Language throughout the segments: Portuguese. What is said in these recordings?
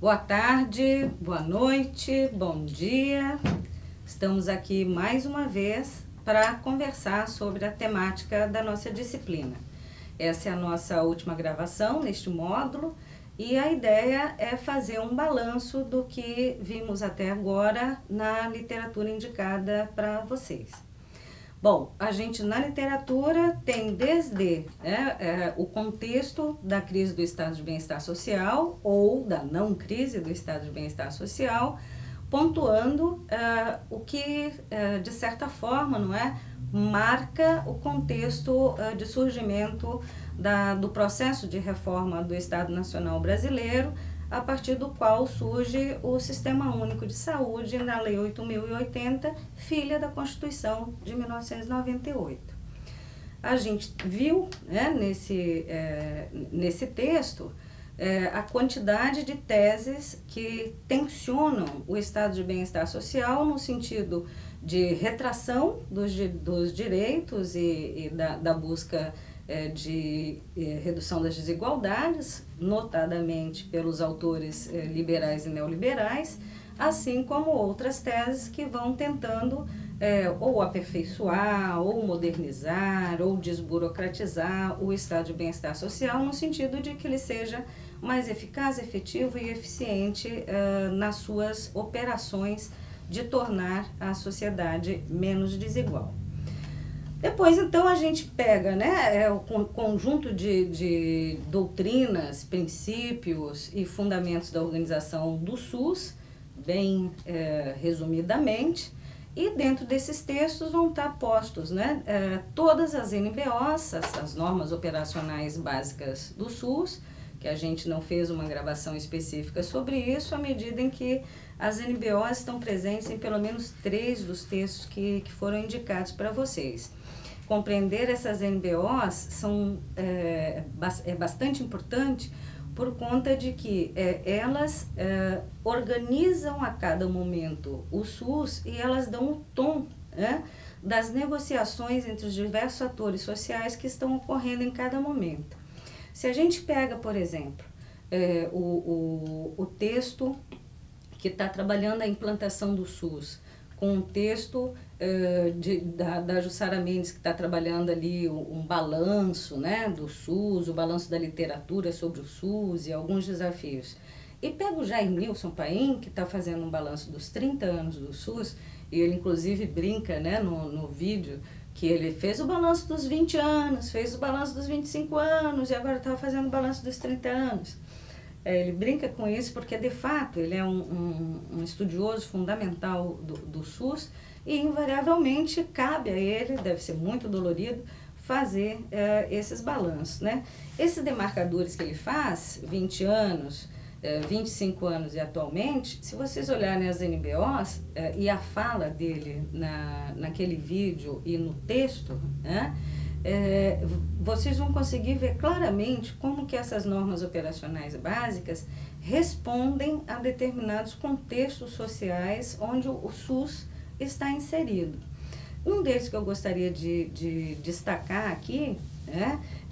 Boa tarde, boa noite, bom dia. Estamos aqui mais uma vez para conversar sobre a temática da nossa disciplina. Essa é a nossa última gravação neste módulo e a ideia é fazer um balanço do que vimos até agora na literatura indicada para vocês. Bom, a gente na literatura tem desde o contexto da crise do estado de bem-estar social ou da não crise do estado de bem-estar social, pontuando o que, de certa forma, marca o contexto de surgimento do processo de reforma do Estado Nacional Brasileiro, a partir do qual surge o Sistema Único de Saúde na Lei 8.080, filha da Constituição de 1998. A gente viu nesse texto a quantidade de teses que tensionam o estado de bem-estar social no sentido de retração dos direitos e da busca de redução das desigualdades, notadamente pelos autores liberais e neoliberais, assim como outras teses que vão tentando ou aperfeiçoar, ou modernizar, ou desburocratizar o estado de bem-estar social, no sentido de que ele seja mais eficaz, efetivo e eficiente nas suas operações de tornar a sociedade menos desigual. Depois, então, a gente pega o conjunto de doutrinas, princípios e fundamentos da organização do SUS, bem resumidamente, e dentro desses textos vão estar postos todas as NBOs, as normas operacionais básicas do SUS, que a gente não fez uma gravação específica sobre isso, à medida em que as NBOs estão presentes em pelo menos 3 dos textos que foram indicados para vocês. Compreender essas NBOs é bastante importante por conta de que elas organizam a cada momento o SUS e elas dão o tom das negociações entre os diversos atores sociais que estão ocorrendo em cada momento. Se a gente pega, por exemplo, o texto que está trabalhando a implantação do SUS, com um texto da Jussara Mendes, que está trabalhando ali um balanço do SUS, o balanço da literatura sobre o SUS e alguns desafios. E pega o Jair Nilson Paim, que está fazendo um balanço dos 30 anos do SUS, e ele inclusive brinca no vídeo que ele fez o balanço dos 20 anos, fez o balanço dos 25 anos e agora estava fazendo o balanço dos 30 anos. Ele brinca com isso porque, de fato, ele é um estudioso fundamental do SUS e, invariavelmente, cabe a ele, deve ser muito dolorido, fazer esses balanços. Esses demarcadores que ele faz, 20 anos, 25 anos e atualmente, se vocês olharem as NBOs e a fala dele naquele vídeo e no texto, vocês vão conseguir ver claramente como que essas normas operacionais básicas respondem a determinados contextos sociais onde o SUS está inserido. Um deles que eu gostaria de destacar aqui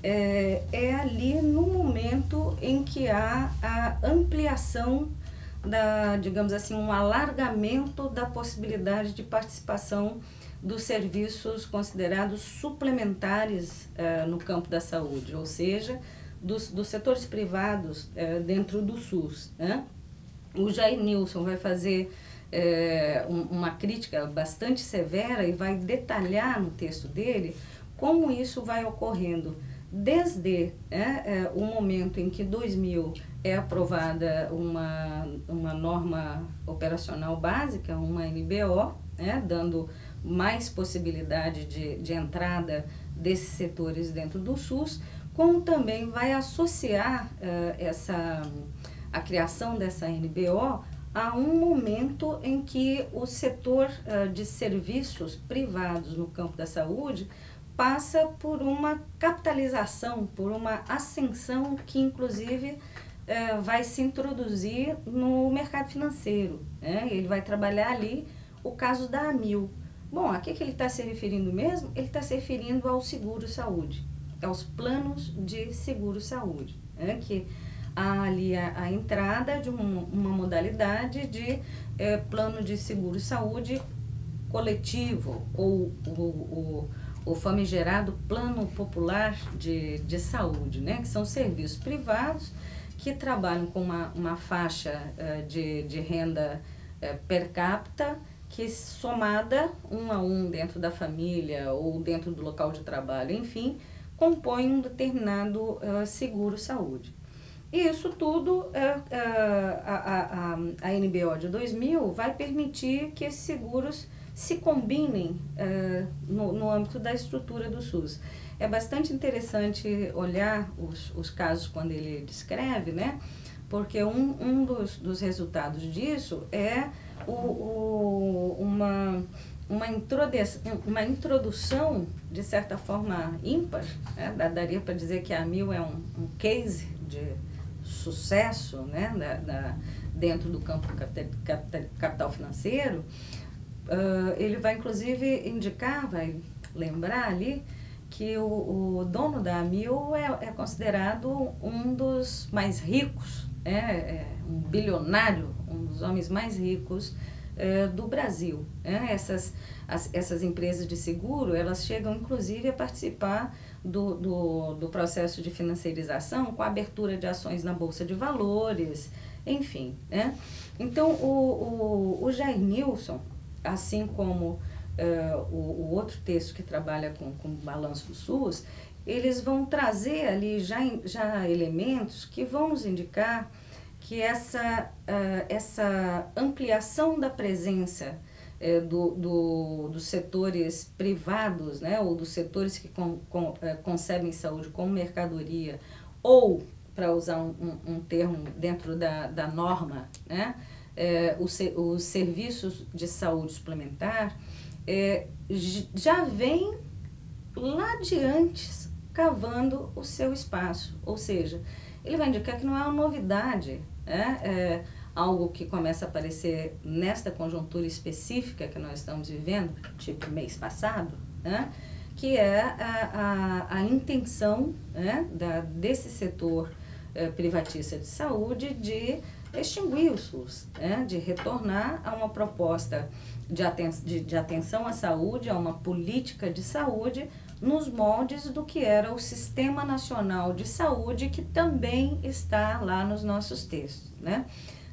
é ali no momento em que há a ampliação digamos assim, um alargamento da possibilidade de participação dos serviços considerados suplementares no campo da saúde, ou seja, dos setores privados dentro do SUS. O Jair Nilson vai fazer uma crítica bastante severa e vai detalhar no texto dele como isso vai ocorrendo desde o momento em que 2000 é aprovada uma norma operacional básica, uma NBO, dando mais possibilidade de entrada desses setores dentro do SUS, como também vai associar a criação dessa NBO a um momento em que o setor de serviços privados no campo da saúde passa por uma capitalização, por uma ascensão que inclusive vai se introduzir no mercado financeiro. Ele vai trabalhar ali o caso da Amil. Bom, a que ele está se referindo mesmo? Ele está se referindo ao seguro-saúde, aos planos de seguro-saúde, que há ali a entrada de uma modalidade de plano de seguro-saúde coletivo, ou o famigerado Plano Popular de Saúde, né? Que são serviços privados que trabalham com uma faixa de renda per capita, que somada um a um dentro da família ou dentro do local de trabalho, enfim, compõe um determinado seguro-saúde. E isso tudo, a NBO de 2000 vai permitir que esses seguros se combinem no âmbito da estrutura do SUS. É bastante interessante olhar os casos quando ele descreve, né? Porque um dos resultados disso é uma introdução, de certa forma, ímpar, né? Daria para dizer que a AMIL é um case de sucesso, né? Dentro do campo capital financeiro. Ele vai, inclusive, indicar, vai lembrar ali, que o dono da AMIL é considerado um dos mais ricos, um bilionário, um dos homens mais ricos do Brasil. Essas empresas de seguro, elas chegam, inclusive, a participar do processo de financiarização com a abertura de ações na Bolsa de Valores, enfim, né? Então, o Jair Nilson, assim como o outro texto que trabalha com o balanço do SUS, eles vão trazer ali já elementos que vão nos indicar que essa ampliação da presença dos setores privados, né, ou dos setores que concebem saúde como mercadoria, ou, para usar um termo dentro da norma, né, os serviços de saúde suplementar, já vem lá de antes cavando o seu espaço. Ou seja, ele vai indicar que não é uma novidade, né? Algo que começa a aparecer nesta conjuntura específica que nós estamos vivendo, tipo mês passado, né? Que é a intenção, né, desse setor privatista de saúde de extinguir o SUS, né, de retornar a uma proposta de atenção à saúde, a uma política de saúde nos moldes do que era o Sistema Nacional de Saúde, que também está lá nos nossos textos, né?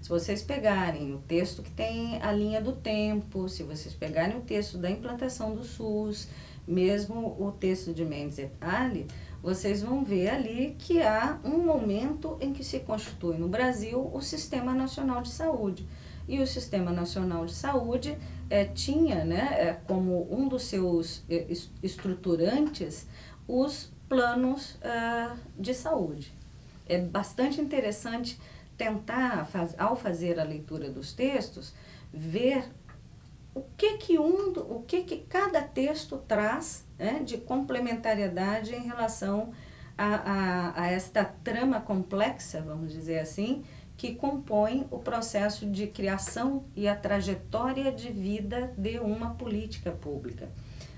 Se vocês pegarem o texto que tem a linha do tempo, se vocês pegarem o texto da implantação do SUS, mesmo o texto de Mendes et al., vocês vão ver ali que há um momento em que se constitui no Brasil o Sistema Nacional de Saúde. E o Sistema Nacional de Saúde tinha, né, como um dos seus estruturantes os planos de saúde. É bastante interessante tentar, ao fazer a leitura dos textos, ver o que cada texto traz, né, de complementariedade em relação a esta trama complexa, vamos dizer assim, que compõe o processo de criação e a trajetória de vida de uma política pública.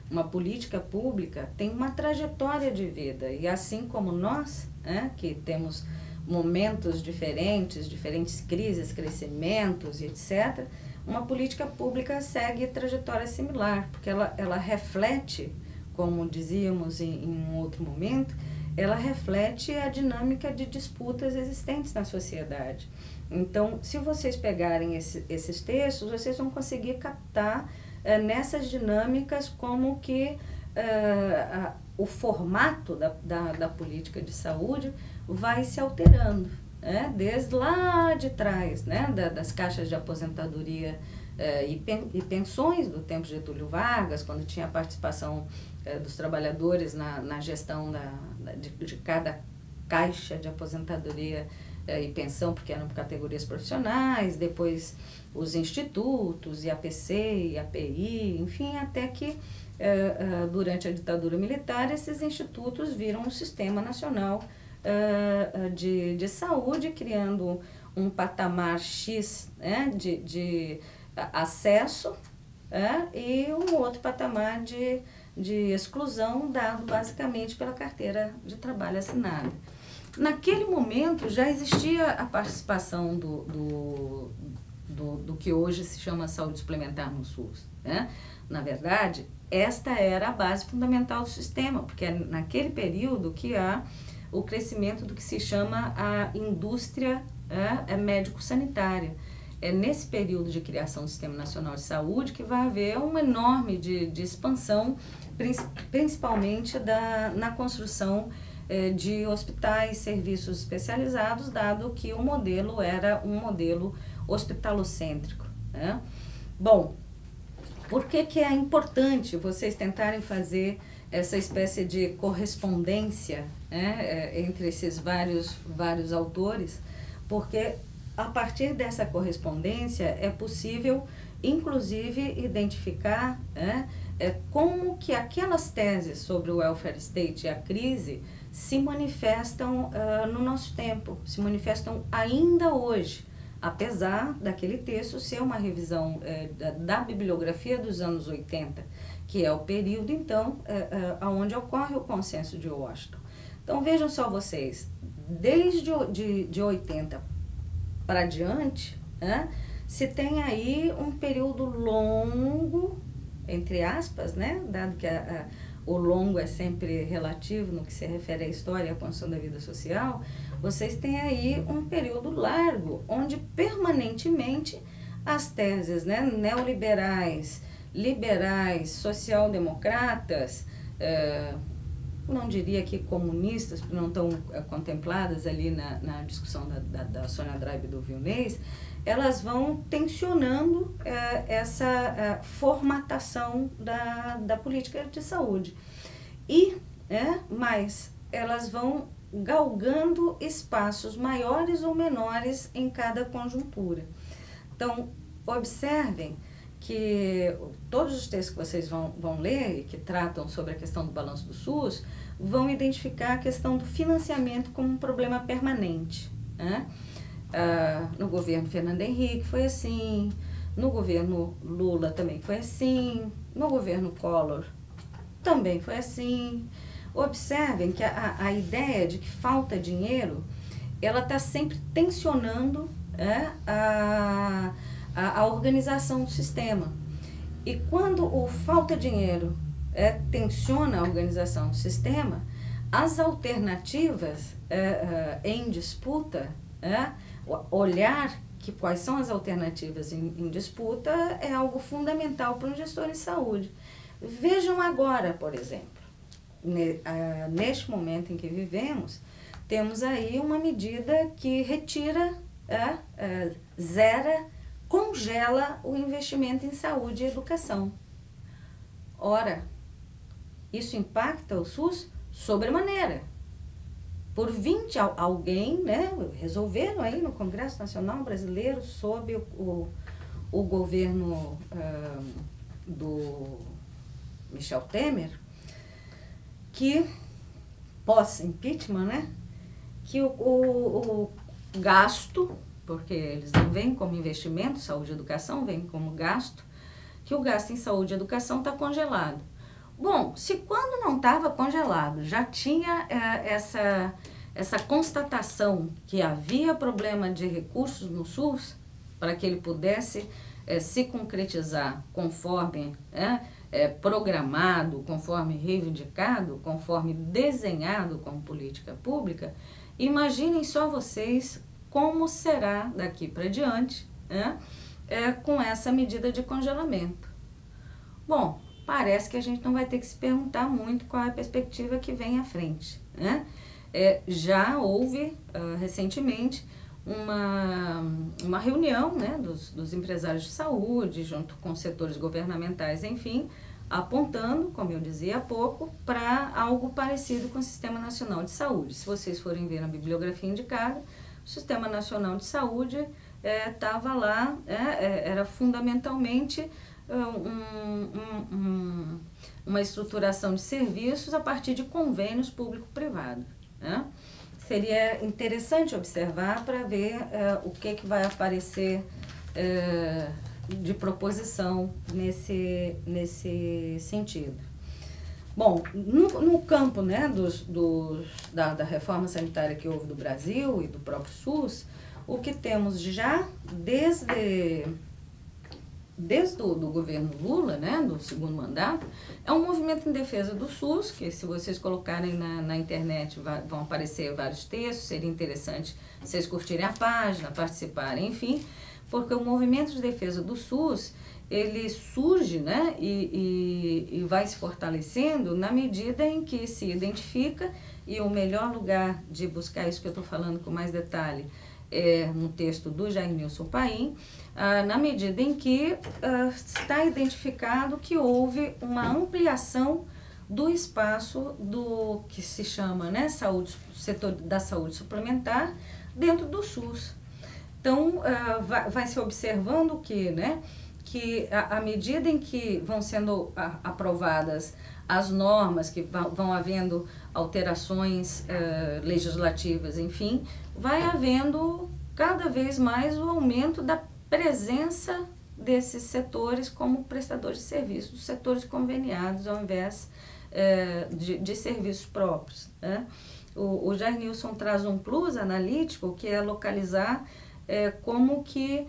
Uma política pública tem uma trajetória de vida, e assim como nós, né, que temos momentos diferentes crises, crescimentos e etc., uma política pública segue trajetória similar, porque ela reflete, como dizíamos em um outro momento, ela reflete a dinâmica de disputas existentes na sociedade. Então, se vocês pegarem esses textos, vocês vão conseguir captar nessas dinâmicas como que o formato da política de saúde vai se alterando, né? Desde lá de trás, né? Das caixas de aposentadoria e pensões do tempo de Getúlio Vargas, quando tinha a participação dos trabalhadores na gestão de cada caixa de aposentadoria e pensão, porque eram categorias profissionais, depois os institutos, IAPC, IAPI, enfim, até que durante a ditadura militar esses institutos viram um sistema nacional de saúde, criando um patamar X, né, de acesso, e um outro patamar de de exclusão dado basicamente pela carteira de trabalho assinada. Naquele momento já existia a participação do que hoje se chama saúde suplementar no SUS, né? Na verdade, esta era a base fundamental do sistema, porque é naquele período que há o crescimento do que se chama a indústria médico-sanitária. É nesse período de criação do Sistema Nacional de Saúde que vai haver uma enorme de expansão, principalmente na construção de hospitais, serviços especializados, dado que o modelo era um modelo hospitalocêntrico, né? Bom, por que é importante vocês tentarem fazer essa espécie de correspondência, né, entre esses vários autores? Porque a partir dessa correspondência é possível, inclusive, identificar, né, como que aquelas teses sobre o welfare state e a crise se manifestam no nosso tempo, se manifestam ainda hoje, apesar daquele texto ser uma revisão da bibliografia dos anos 80, que é o período, então, onde ocorre o consenso de Washington. Então, vejam só vocês, desde de 80 para diante, né, se tem aí um período longo, entre aspas, né, dado que o longo é sempre relativo no que se refere à história e à construção da vida social, vocês têm aí um período largo, onde permanentemente as teses, né, neoliberais, liberais, social-democratas, não diria que comunistas, porque não estão contempladas ali na discussão da Sônia Drive e do Vilnez, elas vão tensionando essa formatação da política de saúde. E, mais, elas vão galgando espaços maiores ou menores em cada conjuntura. Então, observem que todos os textos que vocês vão ler e que tratam sobre a questão do balanço do SUS vão identificar a questão do financiamento como um problema permanente, né? No governo Fernando Henrique foi assim, no governo Lula também foi assim, no governo Collor também foi assim. Observem que a ideia de que falta dinheiro, ela está sempre tensionando a organização do sistema. E quando o falta dinheiro tensiona a organização do sistema, as alternativas em disputa, olhar quais são as alternativas em disputa é algo fundamental para um gestor de saúde. Vejam agora, por exemplo, neste momento em que vivemos, temos aí uma medida que retira, zera, congela o investimento em saúde e educação. Ora, isso impacta o SUS sobremaneira. Por 20, alguém, né, resolveram aí no Congresso Nacional Brasileiro, sob o governo do Michel Temer, que, pós-impeachment, né, que o gasto, porque eles não veem como investimento, saúde e educação, veem como gasto, que o gasto em saúde e educação está congelado. Bom, se quando não estava congelado já tinha essa constatação que havia problema de recursos no SUS, para que ele pudesse se concretizar conforme programado, conforme reivindicado, conforme desenhado como política pública, imaginem só vocês como será daqui para diante, com essa medida de congelamento. Bom, parece que a gente não vai ter que se perguntar muito qual é a perspectiva que vem à frente, né? Já houve recentemente uma reunião, né, dos empresários de saúde, junto com setores governamentais, enfim, apontando, como eu dizia há pouco, para algo parecido com o Sistema Nacional de Saúde. Se vocês forem ver na bibliografia indicada, o Sistema Nacional de Saúde estava lá, era fundamentalmente uma estruturação de serviços a partir de convênios público-privado, né? Seria interessante observar para ver o que vai aparecer de proposição nesse sentido. Bom, no campo, né, da reforma sanitária que houve do Brasil e do próprio SUS, o que temos já desde do governo Lula, né, do segundo mandato, é um movimento em defesa do SUS, que se vocês colocarem na internet vão aparecer vários textos, seria interessante vocês curtirem a página, participarem, enfim, porque o movimento de defesa do SUS, ele surge, né, e vai se fortalecendo na medida em que se identifica, e o melhor lugar de buscar isso que eu estou falando com mais detalhe é no texto do Jair Nilson Paim, na medida em que está identificado que houve uma ampliação do espaço do que se chama, né, setor da saúde suplementar dentro do SUS. Então, vai se observando que, né, que à medida em que vão sendo aprovadas as normas, que vão havendo alterações legislativas, enfim, vai havendo cada vez mais o aumento da presença desses setores como prestadores de serviços, dos setores conveniados, ao invés de serviços próprios, né? O Jair Nilson traz um plus analítico, que é localizar como que,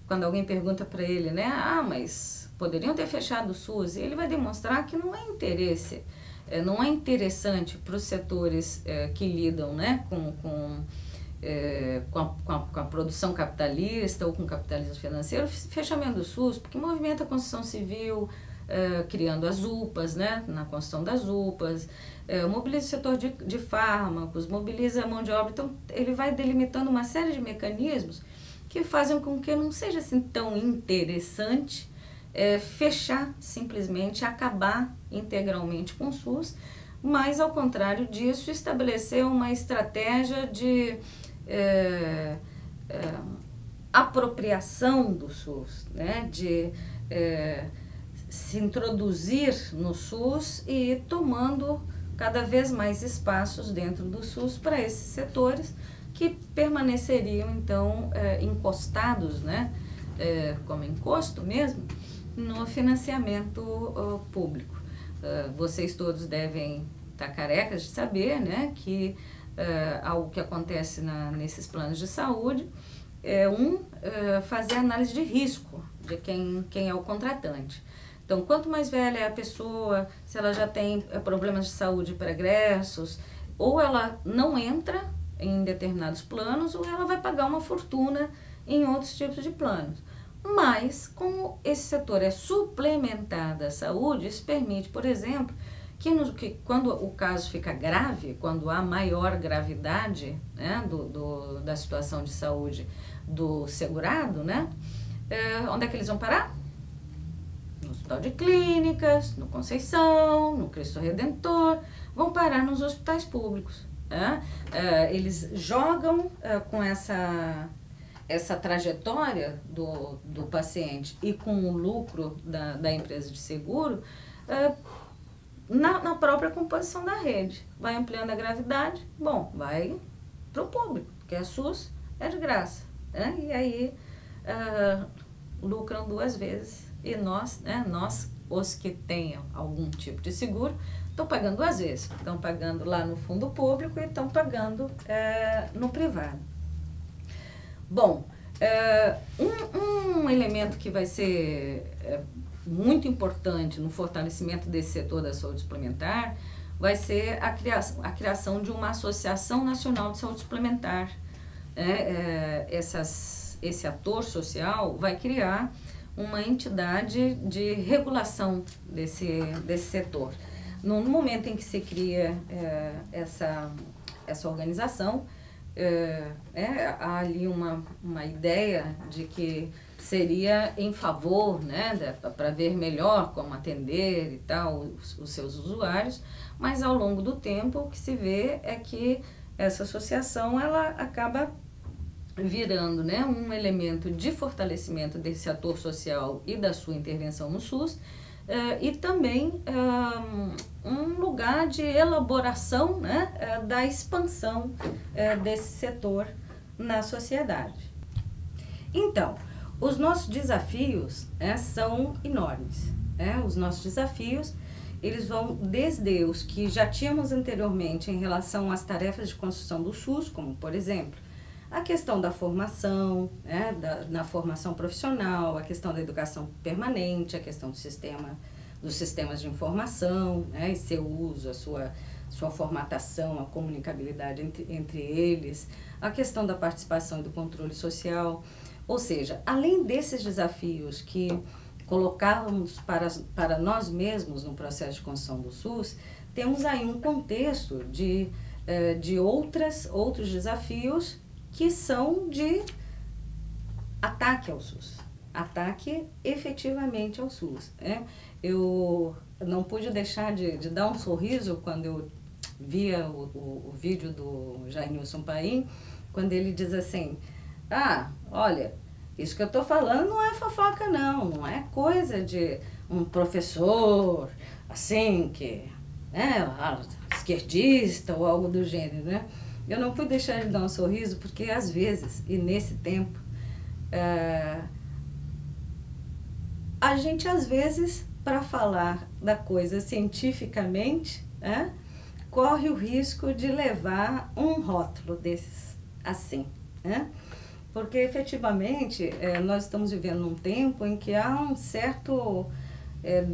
quando alguém pergunta para ele, né, mas poderiam ter fechado o SUS, e ele vai demonstrar que não é interesse, não é interessante para os setores que lidam, né, com a produção capitalista ou com o capitalismo financeiro, fechamento do SUS, porque movimenta a construção civil, criando as UPAs, né, na construção das UPAs, mobiliza o setor de fármacos, mobiliza a mão de obra. Então, ele vai delimitando uma série de mecanismos que fazem com que não seja assim tão interessante fechar simplesmente, acabar integralmente com o SUS, mas, ao contrário disso, estabelecer uma estratégia de apropriação do SUS, né, de se introduzir no SUS e ir tomando cada vez mais espaços dentro do SUS para esses setores que permaneceriam, então, encostados, né, como encosto mesmo, no financiamento público. Vocês todos devem estar carecas de saber, né, que algo que acontece nesses planos de saúde é fazer análise de risco de quem é o contratante. Então, quanto mais velha é a pessoa, se ela já tem problemas de saúde pregressos, ou ela não entra em determinados planos, ou ela vai pagar uma fortuna em outros tipos de planos. Mas, como esse setor é suplementar da saúde, isso permite, por exemplo, que quando o caso fica grave, quando há maior gravidade, né, da situação de saúde do segurado, né, onde é que eles vão parar? No Hospital de Clínicas, no Conceição, no Cristo Redentor, vão parar nos hospitais públicos. Né? Eles jogam com essa trajetória do paciente e com o lucro da empresa de seguro na própria composição da rede. Vai ampliando a gravidade, bom, vai para o público, porque a SUS é de graça. Né? E aí lucram duas vezes. E nós, os que tenham algum tipo de seguro, estão pagando duas vezes. Estão pagando lá no fundo público e estão pagando no privado. Bom, um elemento que vai ser muito importante no fortalecimento desse setor da saúde suplementar vai ser a criação de uma Associação Nacional de Saúde Suplementar. Esse ator social vai criar uma entidade de regulação desse setor. No momento em que se cria essa organização, há ali uma ideia de que seria em favor, né, para ver melhor como atender e tal os seus usuários, mas ao longo do tempo o que se vê é que essa associação ela acaba virando, né, um elemento de fortalecimento desse ator social e da sua intervenção no SUS, e também um lugar de elaboração, né, da expansão desse setor na sociedade. Então, os nossos desafios são enormes. Os nossos desafios, eles vão desde os que já tínhamos anteriormente em relação às tarefas de construção do SUS, como, por exemplo, a questão da formação, né, na formação profissional, a questão da educação permanente, a questão dos sistemas de informação, né, e seu uso, a sua formatação, a comunicabilidade entre eles, a questão da participação e do controle social. Ou seja, além desses desafios que colocávamos para nós mesmos no processo de construção do SUS, temos aí um contexto de outros desafios que são de ataque ao SUS, ataque efetivamente ao SUS, né? Eu não pude deixar de dar um sorriso quando eu via o vídeo do Jairnilson Paim, quando ele diz assim, olha, isso que eu estou falando não é fofoca não é coisa de um professor, assim, que esquerdista ou algo do gênero, né? Eu não pude deixar de dar um sorriso porque às vezes, e nesse tempo, a gente às vezes, para falar da coisa cientificamente, corre o risco de levar um rótulo desses assim, né? Porque efetivamente nós estamos vivendo num tempo em que há um certo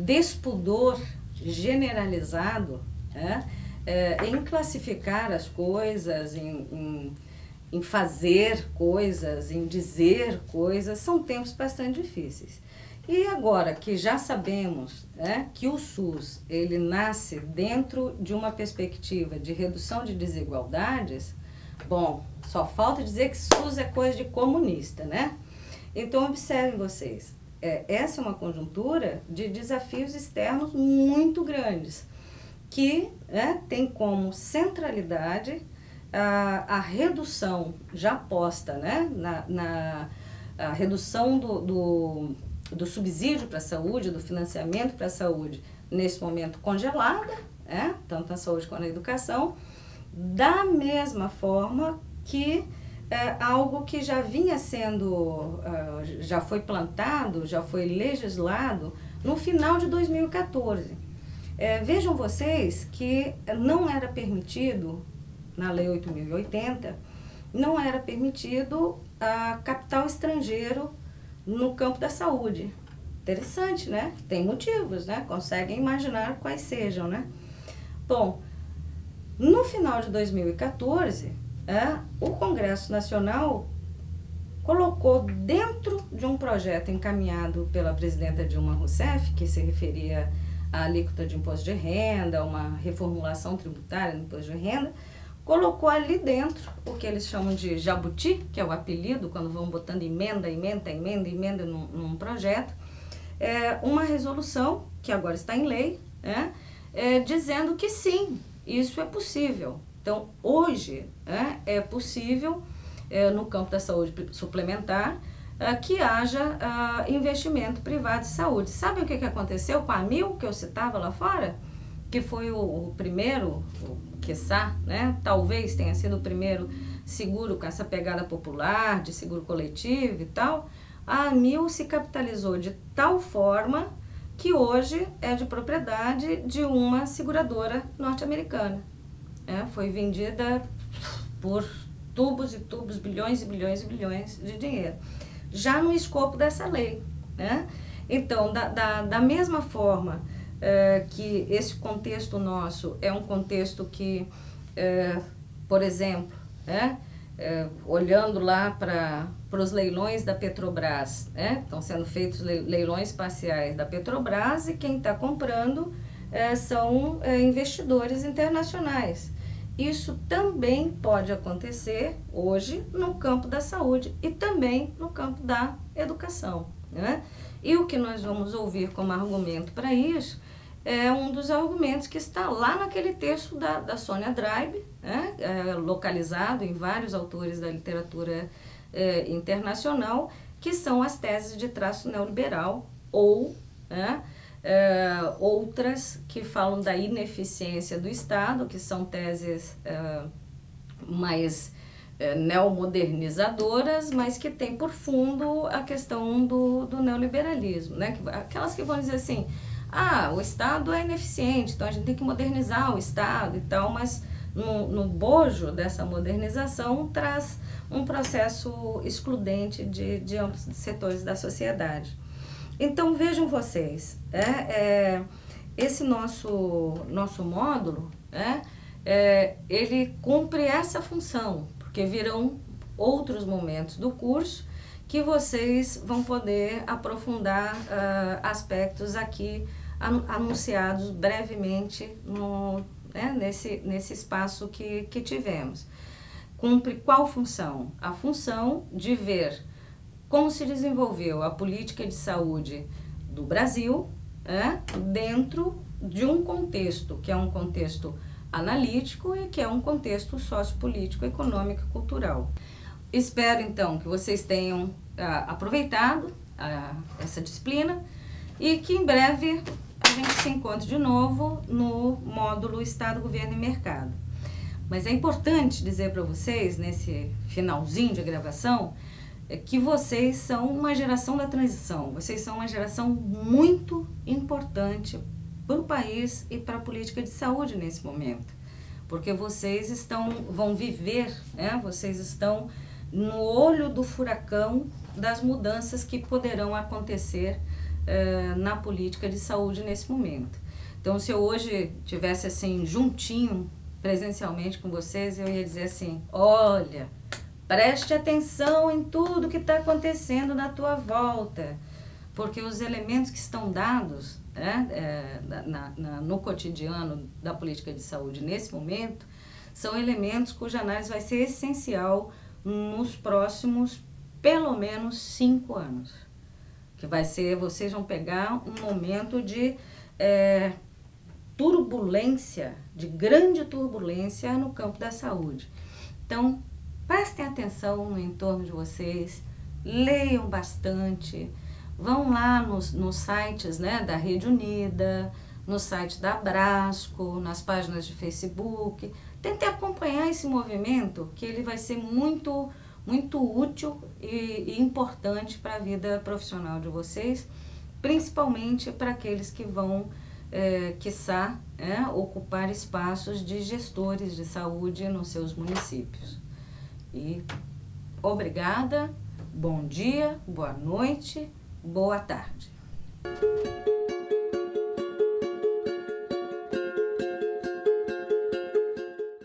despudor generalizado, em classificar as coisas, em fazer coisas, em dizer coisas. São tempos bastante difíceis. E agora que já sabemos que o SUS ele nasce dentro de uma perspectiva de redução de desigualdades, bom, só falta dizer que SUS é coisa de comunista, né? Então, observem vocês, essa é uma conjuntura de desafios externos muito grandes, que tem como centralidade a redução já posta, na redução do subsídio para a saúde, do financiamento para a saúde, nesse momento congelada, tanto na saúde quanto na educação, da mesma forma que algo que já vinha sendo, já foi plantado, já foi legislado no final de 2014. Vejam vocês que não era permitido, na Lei 8.080, não era permitido capital estrangeiro no campo da saúde. Interessante, né? Tem motivos, né? Conseguem imaginar quais sejam, né? Bom, no final de 2014, o Congresso Nacional colocou dentro de um projeto encaminhado pela presidenta Dilma Rousseff, que se referia à alíquota de imposto de renda, uma reformulação tributária no imposto de renda, colocou ali dentro o que eles chamam de jabuti, que é o apelido, quando vão botando emenda num projeto, uma resolução, que agora está em lei, dizendo que sim, isso é possível. Então, hoje, é possível, no campo da saúde suplementar, que haja investimento privado de saúde. Sabe o que aconteceu com a AMIL, que eu citava lá fora? Que foi o primeiro, quiçá, talvez tenha sido o primeiro seguro com essa pegada popular, de seguro coletivo e tal. A AMIL se capitalizou de tal forma que hoje é de propriedade de uma seguradora norte-americana. Foi vendida por tubos e tubos, bilhões e bilhões e bilhões de dinheiro, já no escopo dessa lei, Então, da mesma forma que esse contexto nosso é um contexto que, por exemplo, olhando lá para os leilões da Petrobras, estão sendo feitos leilões parciais da Petrobras e quem está comprando são investidores internacionais. Isso também pode acontecer hoje no campo da saúde e também no campo da educação, E o que nós vamos ouvir como argumento para isso é um dos argumentos que está lá naquele texto da Sônia Dreib, localizado em vários autores da literatura internacional, que são as teses de traço neoliberal ou outras que falam da ineficiência do Estado, que são teses mais neomodernizadoras, mas que tem por fundo a questão do neoliberalismo, Aquelas que vão dizer assim, o Estado é ineficiente, então a gente tem que modernizar o Estado e tal, mas no bojo dessa modernização traz um processo excludente de amplos setores da sociedade. Então vejam vocês, esse nosso módulo, ele cumpre essa função, porque virão outros momentos do curso que vocês vão poder aprofundar aspectos aqui anunciados brevemente nesse espaço que tivemos. Cumpre qual função? A função de ver como se desenvolveu a política de saúde do Brasil dentro de um contexto, que é um contexto analítico e que é um contexto sociopolítico, econômico e cultural. Espero, então, que vocês tenham aproveitado essa disciplina e que em breve a gente se encontre de novo no módulo Estado, Governo e Mercado. Mas é importante dizer para vocês, nesse finalzinho de gravação, que vocês são uma geração da transição, vocês são uma geração muito importante para o país e para a política de saúde nesse momento, porque vocês vão viver, vocês estão no olho do furacão das mudanças que poderão acontecer na política de saúde nesse momento. Então, se eu hoje tivesse assim juntinho, presencialmente com vocês, eu ia dizer assim: olha, preste atenção em tudo que está acontecendo na tua volta, porque os elementos que estão dados no cotidiano da política de saúde nesse momento são elementos cuja análise vai ser essencial nos próximos pelo menos 5 anos, que vai ser, vocês vão pegar um momento de turbulência, de grande turbulência no campo da saúde. Então, prestem atenção no entorno de vocês, leiam bastante, vão lá nos sites da Rede Unida, no site da Abrasco, nas páginas de Facebook. Tentem acompanhar esse movimento, que ele vai ser muito, muito útil e importante para a vida profissional de vocês, principalmente para aqueles que vão, quiçá, ocupar espaços de gestores de saúde nos seus municípios. E obrigada, bom dia, boa noite, boa tarde.